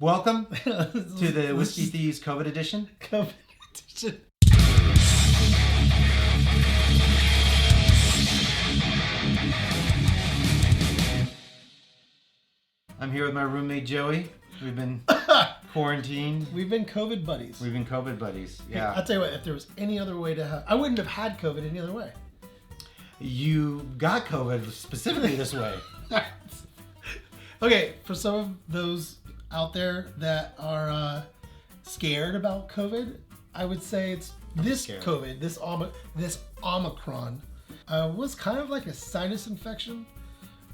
Welcome to the Whiskey Thieves COVID edition. COVID edition. I'm here with my roommate Joey. We've been quarantined. We've been COVID buddies. We've been COVID buddies. Yeah. I'll tell you what, if there was any other way to have, I wouldn't have had COVID any other way. You got COVID specifically this way. Okay, for some of those out there that are scared about COVID, I would say it's this COVID, this Omicron, was kind of like a sinus infection.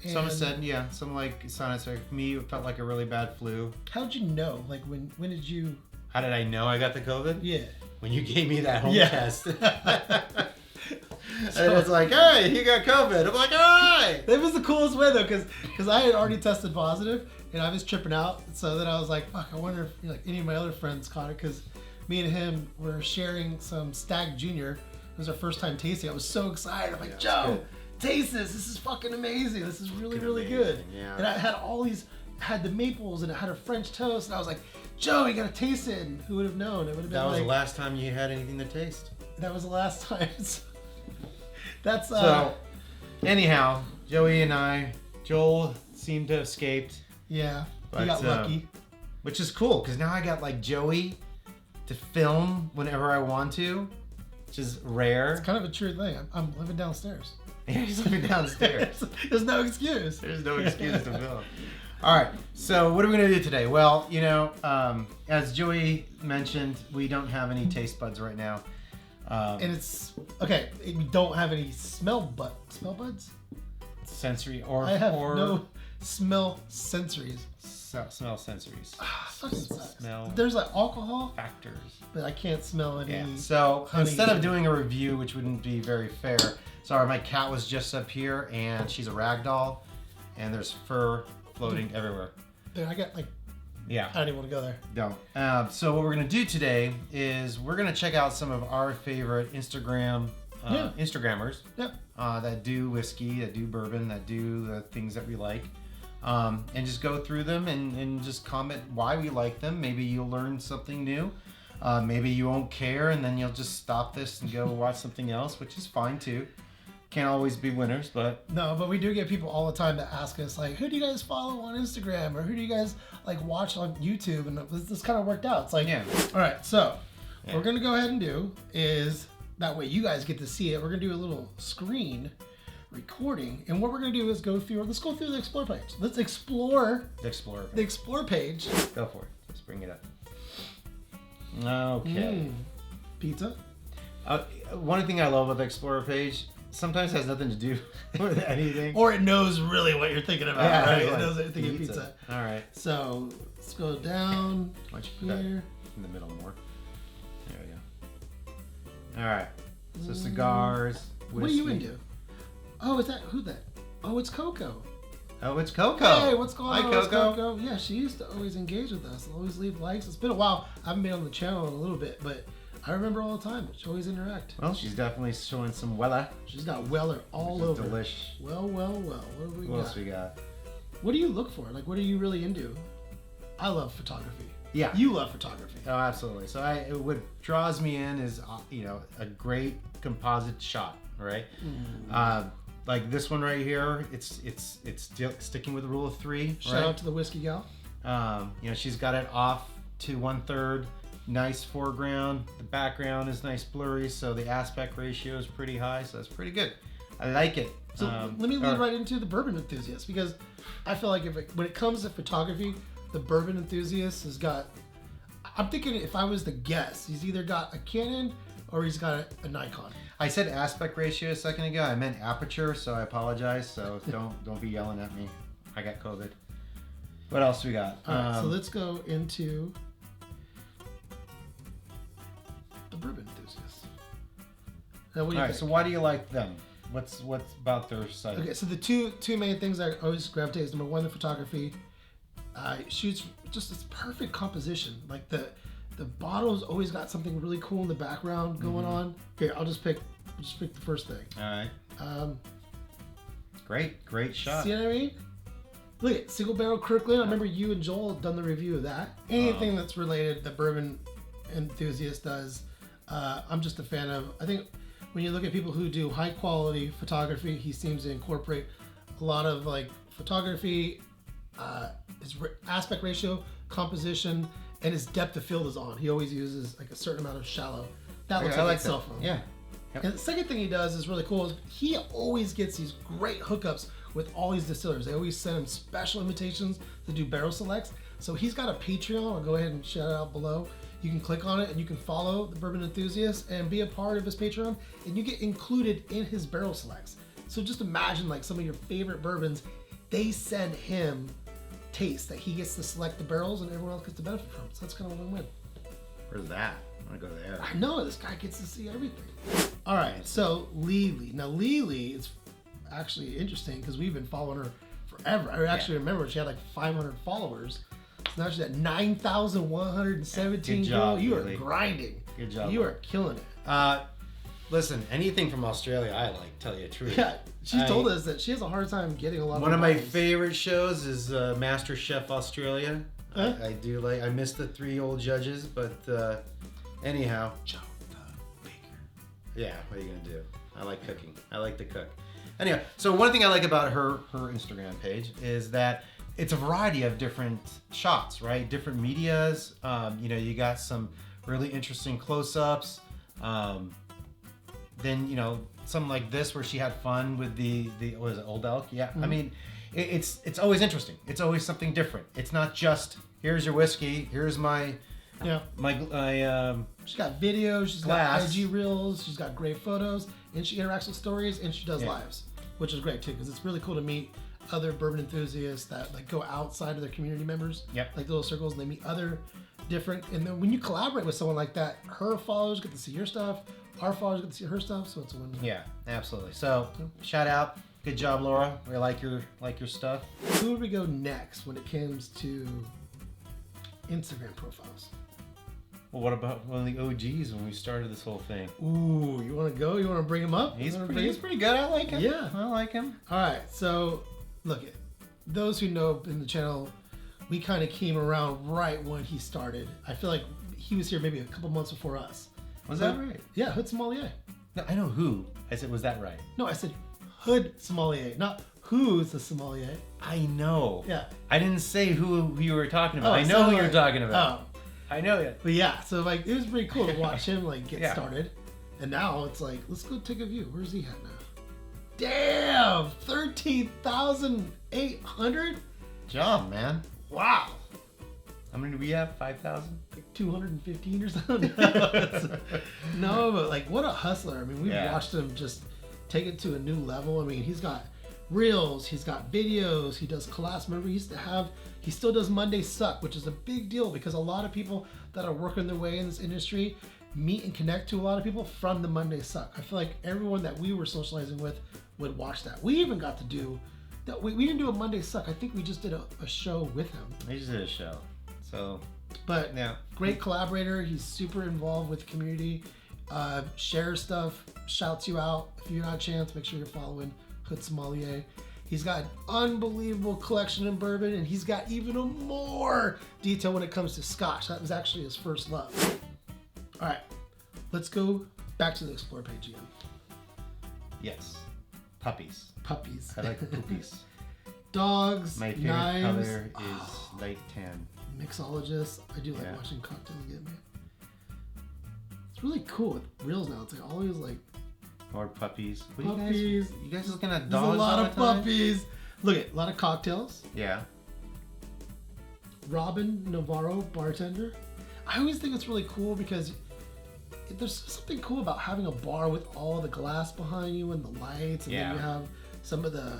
Some said, yeah, some like sinus. For me, it felt like a really bad flu. How did you know? Like when did you? How did I know I got the COVID? Yeah. When you gave me that home test. And it's like, hey, you got COVID. I'm like, all right. That was the coolest way though, because I had already tested positive and I was tripping out. So then I was like, fuck, I wonder if like any of my other friends caught it, because me and him were sharing some Stag Junior. It was our first time tasting. I was so excited. I'm like, Joe, taste this. This is fucking amazing. This is really, really good. Yeah. And I had had the maples and it had a French toast. And I was like, Joe, you gotta taste it. And who would have known? It would have been that was like, the last time you had anything to taste. That was the last time. That's so. Anyhow, Joey and Joel seemed to have escaped. Yeah, he got lucky. Which is cool, because now I got like Joey to film whenever I want to, which is rare. It's kind of a true thing. I'm living downstairs. Yeah, he's living downstairs. There's no excuse. There's no excuse to film. All right, so what are we going to do today? Well, you know, as Joey mentioned, we don't have any taste buds right now. And it's okay. We don't have any smell buds. Sensory or I have no smell sensories. Smell sensories. Fucking sucks. Smell. There's like alcohol factors, but I can't smell any. Yeah. So instead of doing a review, which wouldn't be very fair, sorry, my cat was just up here and she's a rag doll, and there's fur floating everywhere. Dude, I got like. Yeah. I don't even want to go there. Don't. So what we're going to do today is we're going to check out some of our favorite Instagrammers that do whiskey, that do bourbon, that do the things that we like, and just go through them and just comment why we like them. Maybe you'll learn something new. Maybe you won't care, and then you'll just stop this and go watch something else, which is fine too. Can't always be winners, but... No, but we do get people all the time that ask us, like, who do you guys follow on Instagram? Or who do you guys, like, watch on YouTube? And this kind of worked out. It's like, all right, so what we're going to go ahead and do is, that way you guys get to see it. We're going to do a little screen recording. And what we're going to do is let's go through the Explore page. Let's explore the Explore page. Go for it. Let's bring it up. Okay. Pizza. One thing I love about the Explorer page, sometimes has nothing to do with anything. Or it knows really what you're thinking about, right? It knows that you're thinking pizza. All right. So let's go down. Why don't you put that in the middle more? There we go. All right. So cigars, whiskey. What are you into? Oh, is that who that? Oh, it's Coco. Oh, it's Coco. Hey, what's going on? Hi, Coco. It's Coco. Yeah, she used to always engage with us. Always leave likes. It's been a while. I haven't been on the channel in a little bit, but I remember all the time. She always interact. Well, she's definitely showing some Weller. She's got Weller all over. Delish. Well. What have we got? What else we got? What do you look for? Like, what are you really into? I love photography. Yeah. You love photography. Oh, absolutely. So what draws me in is, a great composite shot, right? Like this one right here, it's still sticking with the rule of three. Shout out to the whiskey gal. She's got it off to 1/3. Nice foreground. The background is nice blurry, so the aspect ratio is pretty high, so that's pretty good. I like it. So let me lead right into the bourbon enthusiast, because I feel like when it comes to photography, the bourbon enthusiast has got. I'm thinking if I was to guess, he's either got a Canon or he's got a Nikon. I said aspect ratio a second ago. I meant aperture, so I apologize. So don't be yelling at me. I got COVID. What else we got? All right, so let's go into the bourbon enthusiast. Now, what do you think? So why do you like them? What's about their site? Okay, so the two main things I always gravitate is, number one, the photography. Shoots just this perfect composition. Like the bottle's always got something really cool in the background going on. Okay, I'll just pick the first thing. All right. Great shot. See what I mean? Look at Single Barrel Kirkland. I remember you and Joel done the review of that. Anything that's related, the Bourbon Enthusiast does. I'm just a fan of. I think when you look at people who do high quality photography, he seems to incorporate a lot of like photography, his aspect ratio, composition, and his depth of field is on. He always uses like a certain amount of shallow. That looks like a cell phone. Yeah. Yep. And the second thing he does is really cool. Is he always gets these great hookups with all these distillers. They always send him special invitations to do barrel selects. So he's got a Patreon. I'll go ahead and shout it out below. You can click on it and you can follow the Bourbon Enthusiast and be a part of his Patreon, and you get included in his barrel selects. So just imagine like some of your favorite bourbons, they send him taste that he gets to select the barrels and everyone else gets to benefit from. So that's kind of a win-win. Where's that? I want to go there. I know, this guy gets to see everything. All right, so Lily. Now Lily is actually interesting because we've been following her forever. I actually remember she had like 500 followers. So now she's at 9,117. Good job, You Lily. are grinding. Good job. You are killing it. Listen, anything from Australia I like, tell you the truth. Yeah, she told us that she has a hard time getting a lot of One of my bottles. favorite shows is Master Chef Australia. Huh? I do like, I miss the 3 old judges, but anyhow. Joe the Baker. Yeah, what are you gonna do? I like cooking. I like to cook. Anyway, so one thing I like about her Instagram page is that it's a variety of different shots, right? Different medias. You know, you got some really interesting close-ups. Then, you know, something like this where she had fun with the what is it, Old Elk? Yeah. Mm-hmm. I mean, it's always interesting. It's always something different. It's not just here's your whiskey, here's my She's got videos, she's glass. got IG reels, she's got great photos, and she interacts with stories, and she does lives, which is great too, because it's really cool to meet other bourbon enthusiasts that like go outside of their community members, like the little circles, and they meet other different. And then when you collaborate with someone like that, her followers get to see your stuff, our followers get to see her stuff, so it's a win-win. Yeah, absolutely. So shout out, good job, Laura. We like your stuff. Who would we go next when it comes to Instagram profiles? Well, what about one of the OGs when we started this whole thing? Ooh, you want to go? You want to bring him up? He's pretty good. I like him. Yeah, I like him. All right, so look, those who know in the channel, we kind of came around right when he started. I feel like he was here maybe a couple months before us. Was that right? Yeah, Hood Sommelier. No, I know who. I said, was that right? No, I said Hood Sommelier, not who's the sommelier. I know. Yeah. I didn't say who you were talking about. Oh, I know so who you're talking about. Oh. I know it. But yeah, so like it was pretty cool to watch him like get Yeah. started. And now it's like, let's go take a view. Where's he at now? Damn! 13,800? Job, man. Wow. How many do we have? 5,000? Like 215 or something? No, but like what a hustler. I mean, we've watched him just take it to a new level. I mean, he's got reels, he's got videos, he does collabs. Remember, he still does Monday Suck, which is a big deal because a lot of people that are working their way in this industry meet and connect to a lot of people from the Monday Suck. I feel like everyone that we were socializing with would watch that. We even got to do that. We didn't do a Monday Suck. I think we just did a show with him. We just did a show. So, but yeah, great collaborator. He's super involved with the community. Shares stuff, shouts you out. If you got a chance, make sure you're following Hood Sommelier. He's got an unbelievable collection in bourbon, and he's got even more detail when it comes to Scotch. That was actually his first love. All right, let's go back to the Explore page again. yes. Puppies. Puppies. I like poopies. Dogs, My favorite knives. color is light tan. Mixologists. I do like watching cocktails get made. It's really cool with reels now. It's like always like More puppies. What puppies. You guys looking at There's dogs a lot all of the time? puppies. Look at a lot of cocktails. Yeah. Robin Navarro, bartender. I always think it's really cool because there's something cool about having a bar with all the glass behind you and the lights, and then you have some of the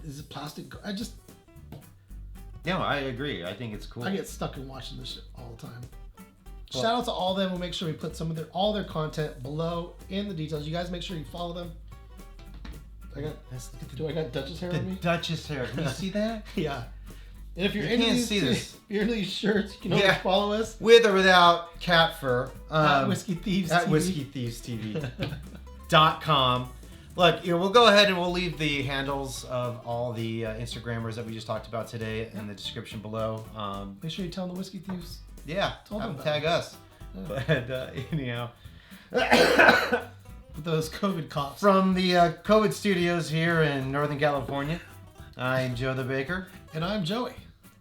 is it plastic? No, I agree. I think it's cool. I get stuck in watching this shit all the time. Shout out to all of them. We'll make sure we put some of all their content below in the details. You guys make sure you follow them. Do I got Duchess hair the on me? Duchess hair. Can you see that? Yeah. And if you're You into can't these, see this. if you're into these shirts, you can always follow us With or without cat fur. at Whiskey Thieves At TV. WhiskeyThievesTV.com. Look, we'll go ahead and we'll leave the handles of all the Instagrammers that we just talked about today in the description below. Make sure you tell the Whiskey Thieves. Yeah, Told them tag us. Yeah. But anyhow. With those COVID coughs. From the COVID studios here in Northern California, I'm Joe the Baker. And I'm Joey.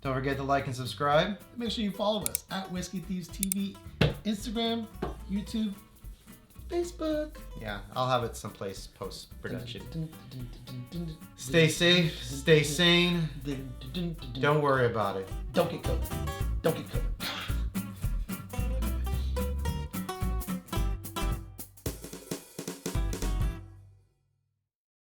Don't forget to like and subscribe. Make sure you follow us at Whiskey Thieves TV, Instagram, YouTube, Facebook. Yeah, I'll have it someplace post-production. Stay safe, stay sane. Don't worry about it. Don't get COVID. Don't get COVID.